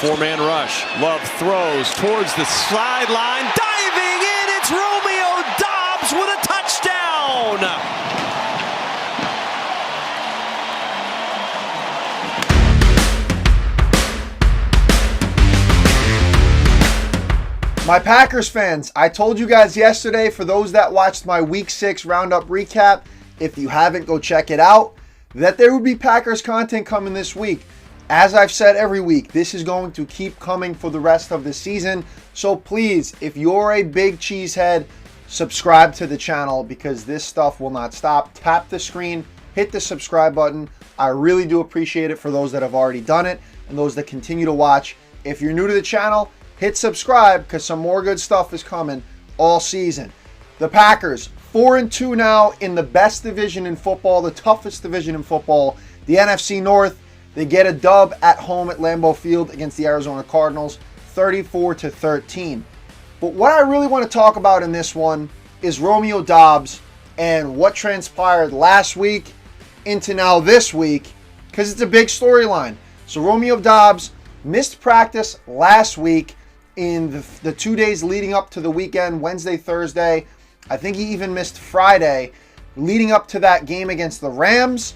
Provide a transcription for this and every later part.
Four-man rush. Love throws towards the sideline. Diving in, it's Romeo Doubs with a touchdown! My Packers fans, I told you guys yesterday, for those that watched my Week 6 Roundup recap, if you haven't, go check it out, that there would be Packers content coming this week. As I've said every week, this is going to keep coming for the rest of the season. So please, if you're a big cheesehead, subscribe to the channel because this stuff will not stop. Tap the screen, hit the subscribe button. I really do appreciate it for those that have already done it and those that continue to watch. If you're new to the channel, hit subscribe because some more good stuff is coming all season. The Packers, 4-2 now in the best division in football, the toughest division in football, the NFC North. They get a dub at home at Lambeau Field against the Arizona Cardinals, 34-13. But what I really want to talk about in this one is Romeo Doubs and what transpired last week into now this week, because it's a big storyline. So Romeo Doubs missed practice last week in the 2 days leading up to the weekend, Wednesday, Thursday. I think he even missed Friday. Leading up to that game against the Rams,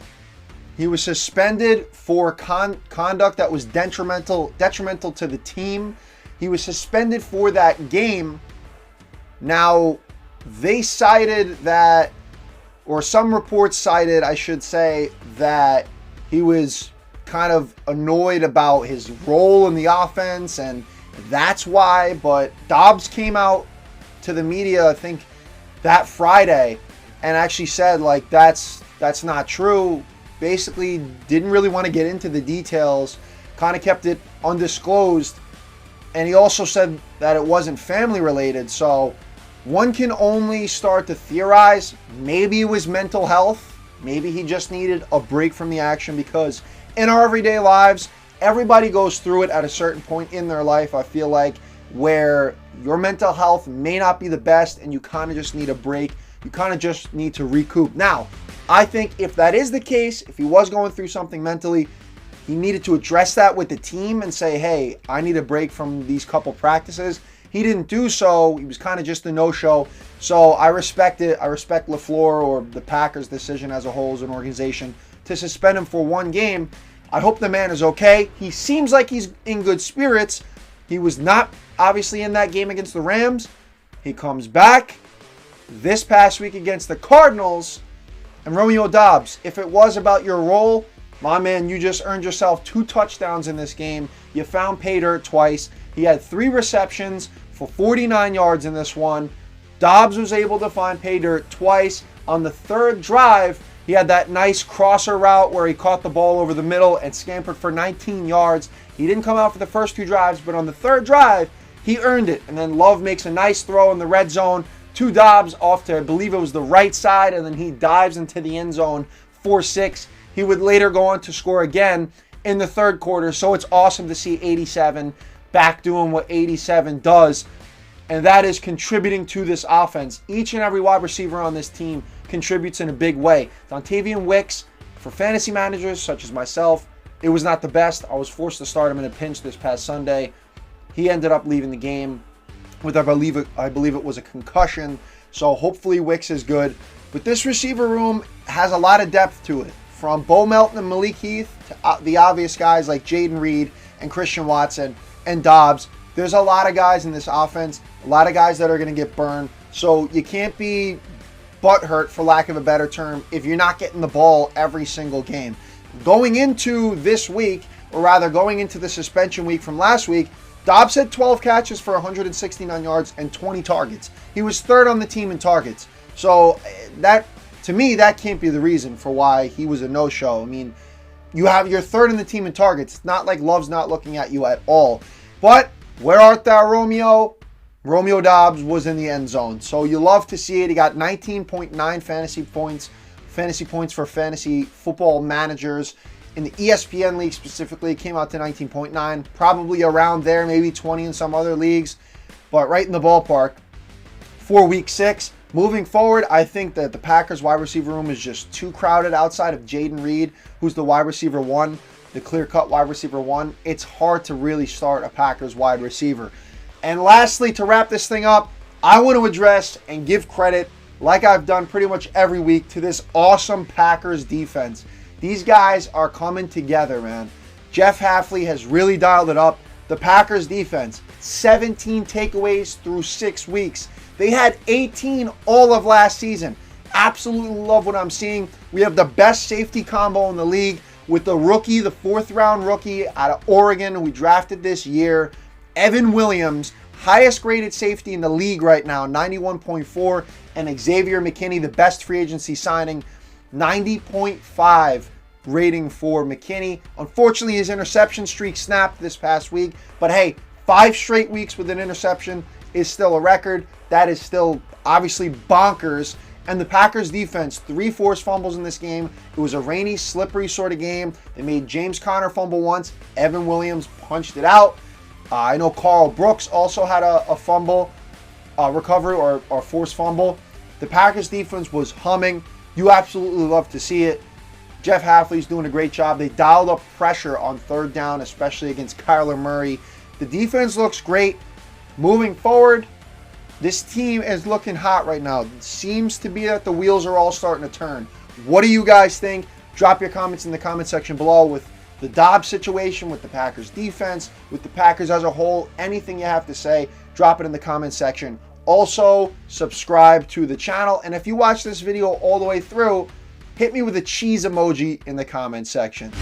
he was suspended for conduct that was detrimental to the team. He was suspended for that game. Now, they cited that, or some reports cited, I should say, that he was kind of annoyed about his role in the offense, and that's why. But Doubs came out to the media, I think, that Friday and actually said, like, that's not true. Basically didn't really want to get into the details, kind of kept it undisclosed. And he also said that it wasn't family related. So one can only start to theorize. Maybe it was mental health. Maybe he just needed a break from the action, because in our everyday lives, everybody goes through it at a certain point in their life, I feel like, where your mental health may not be the best and you kind of just need a break. You kind of just need to recoup. Now, I think if that is the case, if he was going through something mentally, he needed to address that with the team and say, hey, I need a break from these couple practices. He didn't do so. He was kind of just a no-show. So I respect it. I respect LaFleur or the Packers' decision as a whole as an organization to suspend him for one game. I hope the man is okay. He seems like he's in good spirits. He was not obviously in that game against the Rams. He comes back this past week against the Cardinals. And Romeo Doubs, if it was about your role, my man, you just earned yourself 2 touchdowns in this game. You found pay dirt twice. He had 3 receptions for 49 yards in this one. Doubs was able to find pay dirt twice. On the 3rd drive, he had that nice crosser route where he caught the ball over the middle and scampered for 19 yards. He didn't come out for the first 2 drives, but on the 3rd drive, he earned it. And then Love makes a nice throw in the red zone to Doubs off to, I believe it was the right side, and then he dives into the end zone for 6. He would later go on to score again in the 3rd quarter. So it's awesome to see 87 back doing what 87 does, and that is contributing to this offense. Each and every wide receiver on this team contributes in a big way. Dontavian Wicks, for fantasy managers such as myself, it was not the best. I was forced to start him in a pinch this past Sunday. He ended up leaving the game with, I believe it was a concussion. So hopefully Wicks is good. But this receiver room has a lot of depth to it. From Bo Melton and Malik Heath to the obvious guys like Jaden Reed and Christian Watson and Doubs. There's a lot of guys in this offense, a lot of guys that are going to get burned. So you can't be butthurt, for lack of a better term, if you're not getting the ball every single game. Going into this week, or rather going into the suspension week from last week, Doubs had 12 catches for 169 yards and 20 targets. He was 3rd on the team in targets. So that, to me, that can't be the reason for why he was a no-show. I mean, you're 3rd in the team in targets. It's not like Love's not looking at you at all. But where art thou, Romeo? Romeo Doubs was in the end zone. So you love to see it. He got 19.9 fantasy points for fantasy football managers. In the ESPN league specifically, it came out to 19.9. Probably around there, maybe 20 in some other leagues. But right in the ballpark for week 6. Moving forward, I think that the Packers wide receiver room is just too crowded outside of Jaden Reed, who's the wide receiver 1. the clear-cut wide receiver one, it's hard to really start a Packers wide receiver. And lastly, to wrap this thing up, I want to address and give credit, like I've done pretty much every week, to this awesome Packers defense. These guys are coming together, man. Jeff Hafley has really dialed it up. The Packers defense, 17 takeaways through 6 weeks. They had 18 all of last season. Absolutely love what I'm seeing. We have the best safety combo in the league with the rookie, the 4th-round rookie out of Oregon who we drafted this year, Evan Williams, highest graded safety in the league right now, 91.4, and Xavier McKinney, the best free agency signing, 90.5 rating for McKinney. Unfortunately, his interception streak snapped this past week, but hey, 5 straight weeks with an interception is still a record. That is still obviously bonkers. And the Packers defense, 3 forced fumbles in this game. It was a rainy, slippery sort of game. They made James Conner fumble once. Evan Williams punched it out. I know Carl Brooks also had a fumble recovery or forced fumble. The Packers defense was humming. You absolutely love to see it. Jeff Hafley's doing a great job. They dialed up pressure on 3rd down, especially against Kyler Murray. The defense looks great. Moving forward, this team is looking hot right now. It seems to be that the wheels are all starting to turn. What do you guys think? Drop your comments in the comment section below with the Doubs situation, with the Packers defense, with the Packers as a whole. Anything you have to say, drop it in the comment section. Also, subscribe to the channel. And if you watch this video all the way through, hit me with a cheese emoji in the comment section.